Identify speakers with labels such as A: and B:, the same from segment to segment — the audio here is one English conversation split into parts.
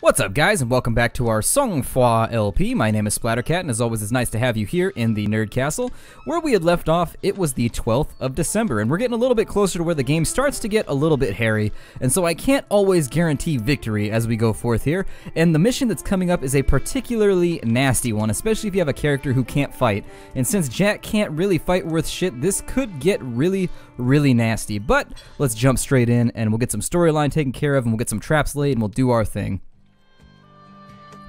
A: What's up, guys, and welcome back to our Sang Froid LP. My name is Splattercat, and as always, it's nice to have you here in the Nerd Castle. Where we had left off, it was the 12th of December, and we're getting a little bit closer to where the game starts to get a little bit hairy, and so I can't always guarantee victory as we go forth here, and the mission that's coming up is a particularly nasty one, especially if you have a character who can't fight, and since Jack can't really fight worth shit, this could get really nasty, but let's jump straight in, and we'll get some storyline taken care of, and we'll get some traps laid, and we'll do our thing.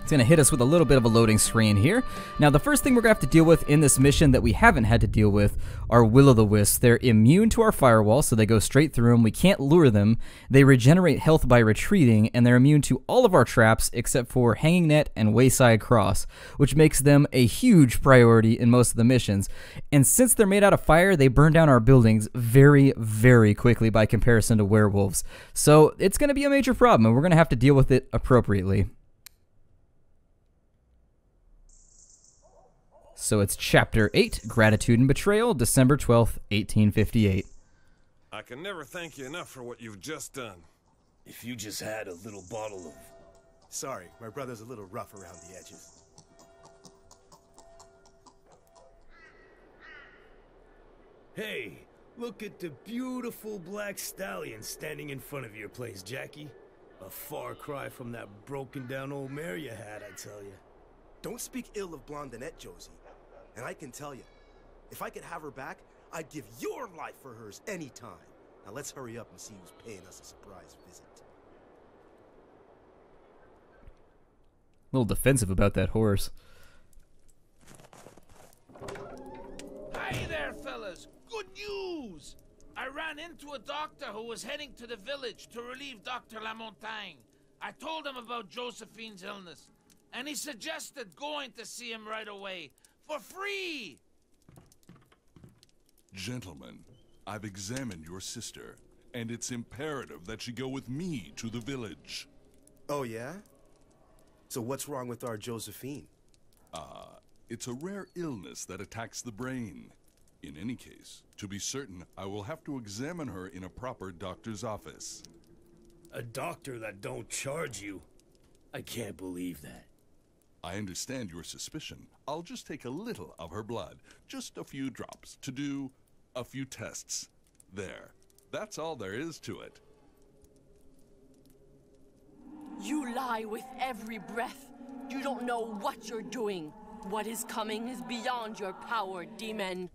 A: It's going to hit us with a little bit of a loading screen here. Now, the first thing we're going to have to deal with in this mission that we haven't had to deal with are will-o'-the-wisps. They're immune to our firewall, so they go straight through them. We can't lure them. They regenerate health by retreating, and they're immune to all of our traps except for Hanging Net and Wayside Cross, which makes them a huge priority in most of the missions. And since they're made out of fire, they burn down our buildings very quickly by comparison to werewolves. So it's going to be a major problem, and we're going to have to deal with it appropriately. So it's Chapter 8, Gratitude and Betrayal, December 12th, 1858.
B: I can never thank you enough for what you've just done.
C: If you just had a little bottle of...
D: Sorry, my brother's a little rough around the edges.
C: Hey, look at the beautiful black stallion standing in front of your place, Jackie. A far cry from that broken down old mare you had, I tell you.
D: Don't speak ill of Blondinette, Josie. And I can tell you, if I could have her back, I'd give your life for hers anytime. Now let's hurry up and see who's paying us a surprise visit.
A: A little defensive about that horse.
E: Hi there, fellas. Good news! I ran into a doctor who was heading to the village to relieve Dr. Lamontagne. I told him about Josephine's illness, and he suggested going to see him right away, for free!
F: Gentlemen, I've examined your sister, and it's imperative that she go with me to the village.
D: Oh, yeah? So what's wrong with our Josephine?
F: It's a rare illness that attacks the brain. In any case, to be certain, I will have to examine her in a proper doctor's office.
C: A doctor that don't charge you? I can't believe that.
F: I understand your suspicion. I'll just take a little of her blood, just a few drops, to do a few tests. There. That's all there is to it.
G: You lie with every breath. You don't know what you're doing. What is coming is beyond your power, demon.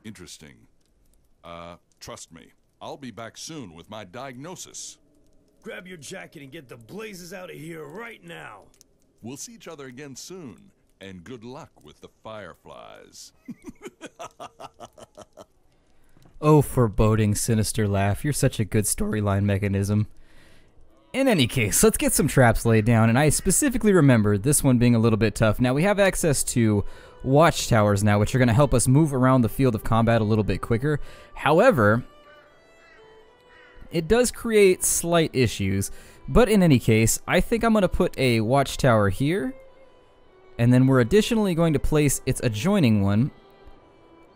F: Interesting. Trust me. I'll be back soon with my diagnosis.
C: Grab your jacket and get the blazes out of here right now.
F: We'll see each other again soon, and good luck with the fireflies.
A: Oh, foreboding, sinister laugh. You're such a good storyline mechanism. In any case, let's get some traps laid down, and I specifically remember this one being a little bit tough. Now, we have access to watchtowers now, which are going to help us move around the field of combat a little bit quicker. However, it does create slight issues. But in any case, I think I'm going to put a watchtower here, and then we're additionally going to place its adjoining one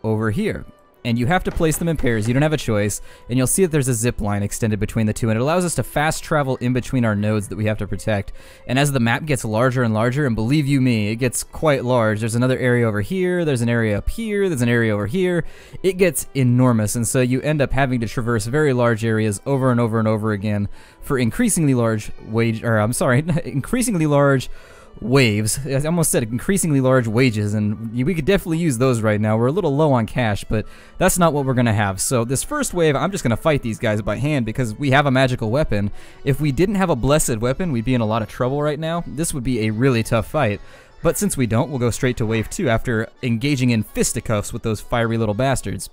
A: over here. And you have to place them in pairs, you don't have a choice, and you'll see that there's a zip line extended between the two, and it allows us to fast travel in between our nodes that we have to protect. And as the map gets larger and larger, and believe you me, it gets quite large, there's another area over here, there's an area up here, there's an area over here, it gets enormous, and so you end up having to traverse very large areas over and over and over again for increasingly large increasingly large waves. I almost said increasingly large wages, and we could definitely use those right now. We're a little low on cash, but that's not what we're going to have. So this first wave, I'm just going to fight these guys by hand because we have a magical weapon. If we didn't have a blessed weapon, we'd be in a lot of trouble right now. This would be a really tough fight. But since we don't, we'll go straight to wave 2 after engaging in fisticuffs with those fiery little bastards.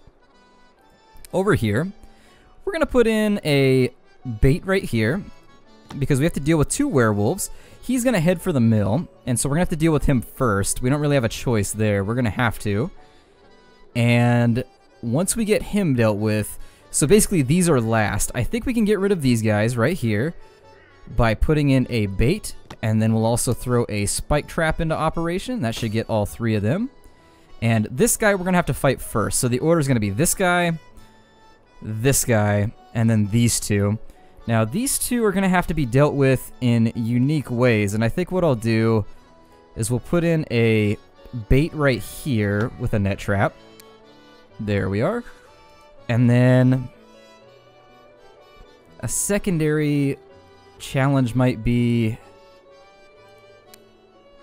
A: Over here, we're going to put in a bait right here because we have to deal with 2 werewolves. He's going to head for the mill, and so we're going to have to deal with him first. We don't really have a choice there. We're going to have to. And once we get him dealt with, so basically these are last. I think we can get rid of these guys right here by putting in a bait, and then we'll also throw a spike trap into operation. That should get all 3 of them. And this guy we're going to have to fight first. So the order is going to be this guy, and then these 2. Now, these two are going to have to be dealt with in unique ways, and I think what I'll do is we'll put in a bait right here with a net trap. There we are. And then a secondary challenge might be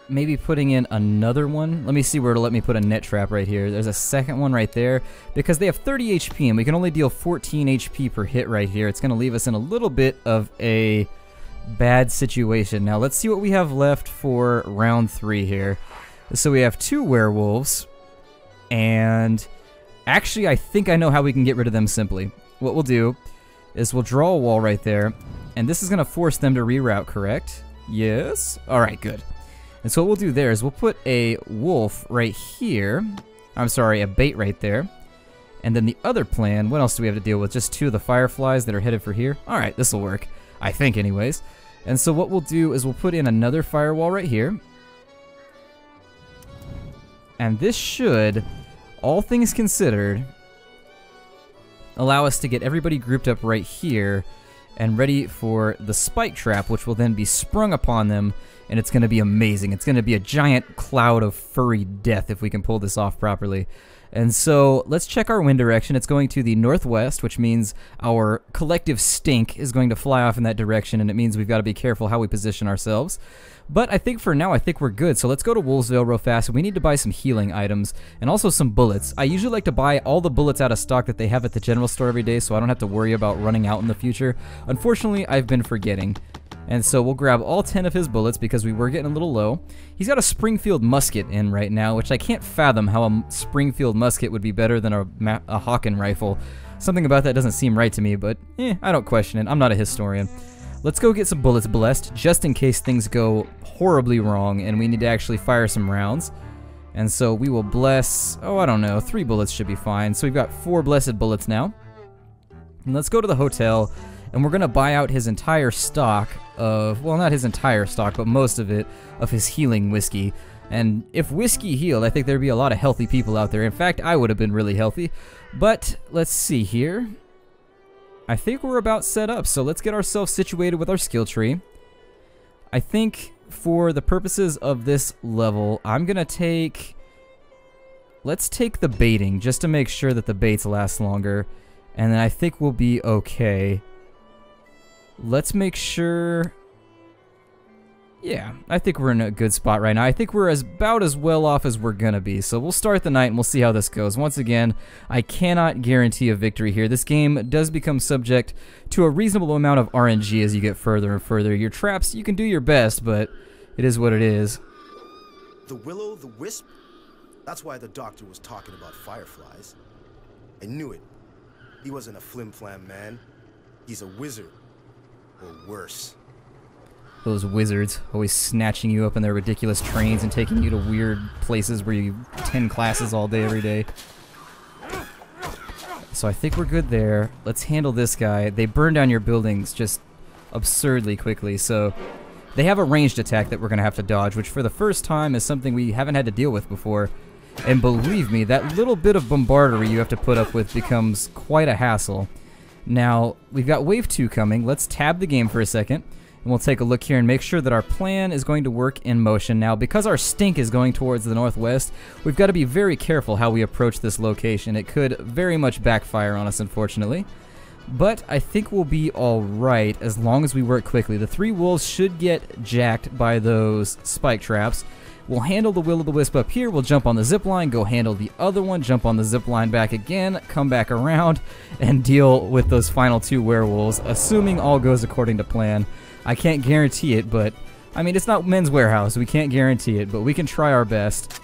A: maybe putting in another one. Let me see where to let me put a net trap right here. There's a second one right there. Because they have 30 HP and we can only deal 14 HP per hit right here. It's going to leave us in a little bit of a bad situation. Now let's see what we have left for round 3 here. So we have 2 werewolves. And actually I think I know how we can get rid of them simply. What we'll do is we'll draw a wall right there. And this is going to force them to reroute, correct? Yes? Alright, good. And so what we'll do there is we'll put a wolf right here. I'm sorry, a bait right there. And then the other plan, what else do we have to deal with? Just 2 of the fireflies that are headed for here? Alright, this will work. I think anyways. And so what we'll do is we'll put in another firewall right here. And this should, all things considered, allow us to get everybody grouped up right here and ready for the spike trap, which will then be sprung upon them. And it's going to be amazing. It's going to be a giant cloud of furry death if we can pull this off properly. And so let's check our wind direction. It's going to the northwest, which means our collective stink is going to fly off in that direction, and it means we've got to be careful how we position ourselves. But I think for now, I think we're good. So let's go to Wolvesville real fast. We need to buy some healing items and also some bullets. I usually like to buy all the bullets out of stock that they have at the general store every day, so I don't have to worry about running out in the future. Unfortunately, I've been forgetting. And so we'll grab all 10 of his bullets because we were getting a little low. He's got a Springfield musket in right now, which I can't fathom how a Springfield musket would be better than a Hawken rifle. Something about that doesn't seem right to me, but I don't question it. I'm not a historian. Let's go get some bullets blessed, just in case things go horribly wrong and we need to actually fire some rounds. And so we will bless, oh, I don't know, 3 bullets should be fine. So we've got 4 blessed bullets now. And let's go to the hotel. And we're going to buy out his entire stock of, well, not his entire stock, but most of it, of his healing whiskey. And if whiskey healed, I think there'd be a lot of healthy people out there. In fact, I would have been really healthy. But let's see here. I think we're about set up, so let's get ourselves situated with our skill tree. I think for the purposes of this level, I'm going to take... Let's take the baiting, just to make sure that the baits last longer. And then I think we'll be okay. Let's make sure... Yeah, I think we're in a good spot right now. I think we're about as well off as we're gonna be. So we'll start the night and we'll see how this goes. Once again, I cannot guarantee a victory here. This game does become subject to a reasonable amount of RNG as you get further and further. Your traps, you can do your best, but it is what it is.
D: The Will-O-the-Wisp? That's why the doctor was talking about fireflies. I knew it. He wasn't a flim-flam man. He's a wizard. Or worse.
A: Those wizards always snatching you up in their ridiculous trains and taking you to weird places where you 10 classes all day every day. So I think we're good there. Let's handle this guy. They burn down your buildings just absurdly quickly, so they have a ranged attack that we're going to have to dodge, which for the first time is something we haven't had to deal with before. And believe me, that little bit of bombardery you have to put up with becomes quite a hassle. Now, we've got Wave 2 coming. Let's tab the game for a second. And we'll take a look here and make sure that our plan is going to work in motion. Now, because our stink is going towards the northwest, we've got to be very careful how we approach this location. It could very much backfire on us, unfortunately. But I think we'll be alright as long as we work quickly. The 3 wolves should get jacked by those spike traps. We'll handle the Will-O-the-Wisp up here. We'll jump on the zip line, go handle the other one, jump on the zip line back again, come back around, and deal with those final 2 werewolves, assuming all goes according to plan. I can't guarantee it, but, I mean, it's not Men's Warehouse. We can't guarantee it, but we can try our best.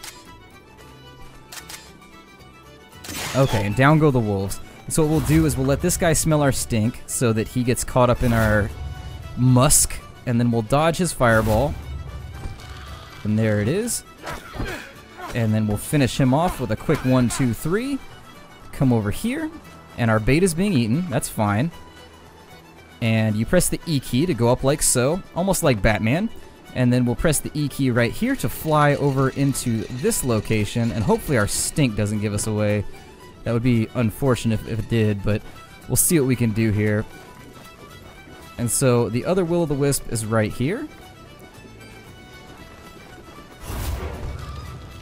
A: Okay, and down go the wolves. So what we'll do is we'll let this guy smell our stink so that he gets caught up in our musk, and then we'll dodge his fireball. And there it is. And then we'll finish him off with a quick 1, 2, 3. Come over here, and our bait is being eaten. That's fine. And you press the E key to go up like so, almost like Batman. And then we'll press the E key right here to fly over into this location, and hopefully our stink doesn't give us away. That would be unfortunate if it did, but we'll see what we can do here. And so the other will-o'-the-wisp is right here.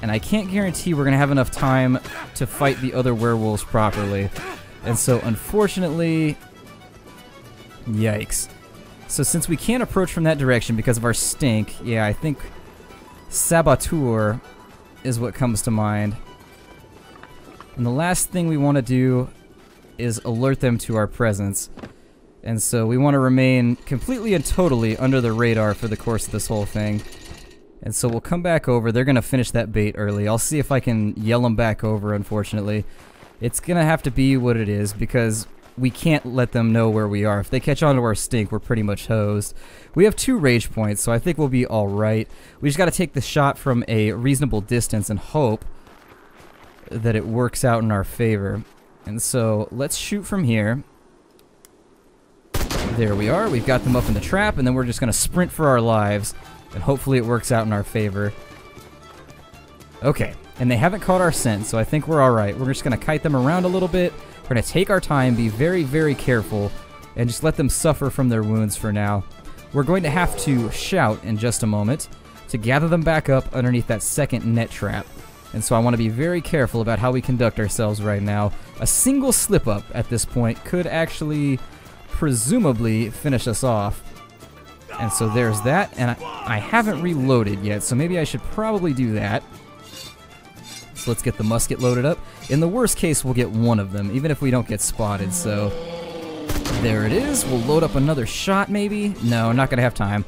A: And I can't guarantee we're going to have enough time to fight the other werewolves properly. And so, unfortunately, yikes. So since we can't approach from that direction because of our stink, yeah, I think Saboteur is what comes to mind. And the last thing we want to do is alert them to our presence. And so we want to remain completely and totally under the radar for the course of this whole thing. And so we'll come back over. They're going to finish that bait early. I'll see if I can yell them back over, unfortunately. It's going to have to be what it is because we can't let them know where we are. If they catch on to our stink, we're pretty much hosed. We have 2 rage points, so I think we'll be alright. We just got to take the shot from a reasonable distance and hope that it works out in our favor. And so let's shoot from here. There we are. We've got them up in the trap, and then we're just going to sprint for our lives. And hopefully it works out in our favor. Okay, and they haven't caught our scent, so I think we're alright. We're just going to kite them around a little bit. We're going to take our time, be very, very careful, and just let them suffer from their wounds for now. We're going to have to shout in just a moment to gather them back up underneath that second net trap. And so I want to be very careful about how we conduct ourselves right now. A single slip-up at this point could actually, presumably, finish us off. And so there's that, and I haven't reloaded yet, so maybe I should probably do that. So let's get the musket loaded up. In the worst case, we'll get one of them, even if we don't get spotted, so... There it is. We'll load up another shot, maybe? No, not gonna have time.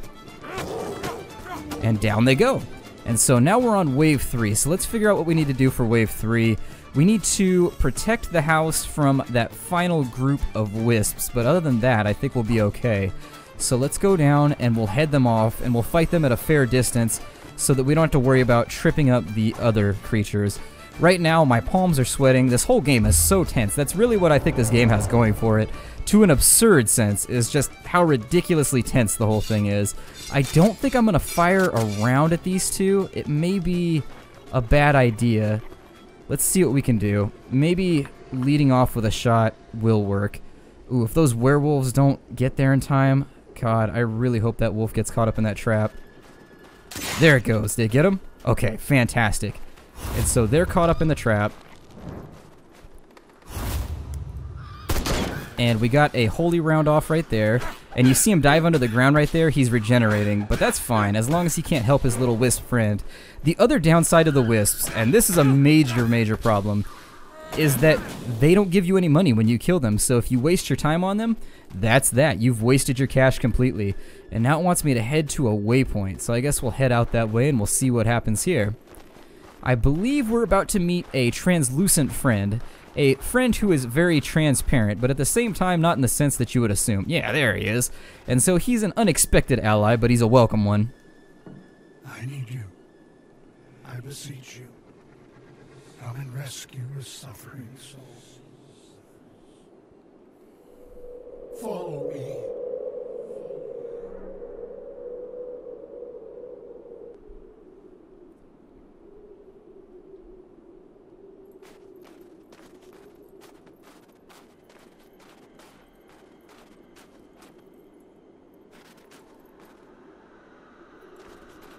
A: And down they go. And so now we're on wave 3, so let's figure out what we need to do for wave 3. We need to protect the house from that final group of wisps, but other than that, I think we'll be okay. So let's go down and we'll head them off and we'll fight them at a fair distance so that we don't have to worry about tripping up the other creatures. Right now, my palms are sweating. This whole game is so tense. That's really what I think this game has going for it. To an absurd sense, is just how ridiculously tense the whole thing is. I don't think I'm going to fire around at these two. It may be a bad idea. Let's see what we can do. Maybe leading off with a shot will work. Ooh, if those werewolves don't get there in time... God, I really hope that wolf gets caught up in that trap. There it goes. Did it get him? Okay, fantastic. And so they're caught up in the trap. And we got a holy round off right there. And you see him dive under the ground right there. He's regenerating, but that's fine as long as he can't help his little wisp friend. The other downside of the wisps, and this is a major, major problem, is that they don't give you any money when you kill them. So if you waste your time on them, that's that. You've wasted your cash completely. And now it wants me to head to a waypoint. So I guess we'll head out that way and we'll see what happens here. I believe we're about to meet a translucent friend. A friend who is very transparent, but at the same time not in the sense that you would assume. Yeah, there he is. And so he's an unexpected ally, but he's a welcome one.
H: I need you. I beseech you. Come and rescue a suffering soul. Follow me.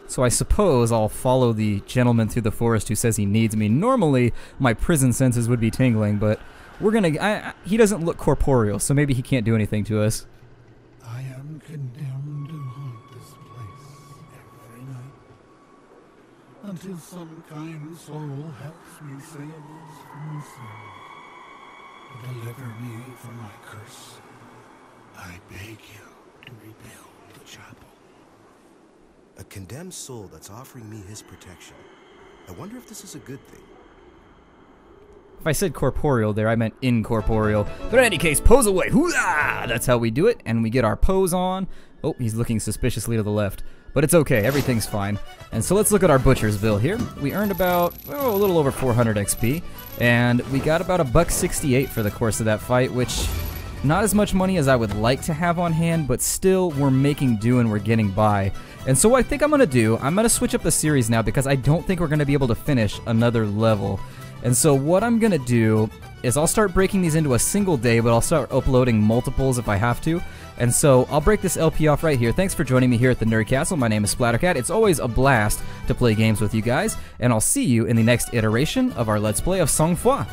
A: So I suppose I'll follow the gentleman through the forest who says he needs me. Normally, my prison senses would be tingling, but we're gonna... he doesn't look corporeal, so maybe he can't do anything to us.
H: I am condemned to haunt this place every night, until some kind soul helps me say a voice from sin to deliver me from my curse. I beg you to rebuild the chapel.
D: A condemned soul that's offering me his protection. I wonder if this is a good thing.
A: If I said corporeal there, I meant incorporeal. But in any case, pose away. Hoo-ah! That's how we do it, and we get our pose on. Oh, he's looking suspiciously to the left. But it's okay, everything's fine. And so let's look at our butcher's bill here. We earned about, a little over 400 XP, and we got about $1.68 for the course of that fight, which... not as much money as I would like to have on hand, but still, we're making do and we're getting by. And so what I think I'm going to switch up the series now because I don't think we're going to be able to finish another level. And so what I'm going to do is I'll start breaking these into a single day, but I'll start uploading multiples if I have to. And so I'll break this LP off right here. Thanks for joining me here at the Nerd Castle. My name is Splattercat. It's always a blast to play games with you guys, and I'll see you in the next iteration of our Let's Play of Sang Froid.